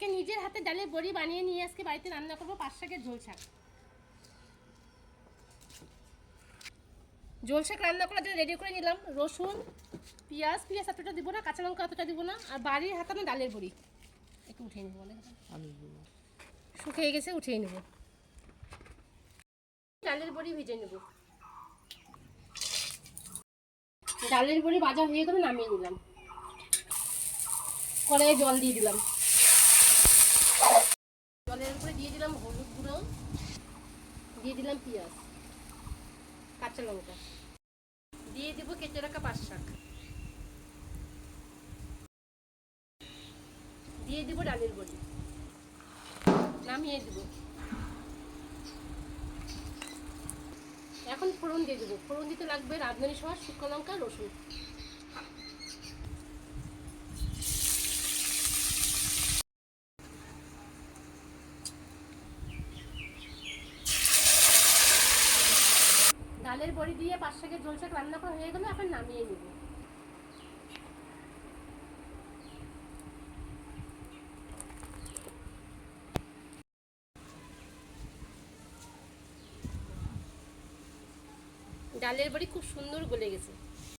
আজকে নিজের হাতে ডালের বড়ি বানিয়ে নিয়ে আজকে বাড়িতে রান্না করবো পাট শাকের ঝোল শাক। ঝোল শাক রান্না করার জন্য রেডি করে নিলাম রসুন, পেঁয়াজ এতটা দিব না, কাঁচা লঙ্কা এতটা দিব না, আর বাড়ির হাতানো ডালের বড়ি একটু উঠিয়ে নেবো, শুকিয়ে গেছে উঠিয়ে নেব। ডালের বড়ি ভেজে নেব। ডালের বড়ি ভাজা হয়ে গেলে নামিয়ে নিলাম। কড়াইয়ে জল দিয়ে দিলাম, জলের উপরে দিয়ে দিলাম হলুদ গুঁড়ো, দিয়ে দিলাম পেঁয়াজ, কাঁচা লঙ্কা, দিয়ে দেবো কেটে রাখা পাট শাক, দিয়ে দেবো ডালের বড়ি, নামিয়ে দেবো। এখন ফোড়ন দিয়ে দেবো। ফোড়ন দিতে লাগবে রাঁধুনি সস, শুকনো লঙ্কা, রসুন। ডালের বড়ি দিয়ে পাট শাকের ঝোল শাক রান্না করা হয়ে গেলে এখন নামিয়ে নেব। ডালের বড়ি খুব সুন্দর গলে গেছে।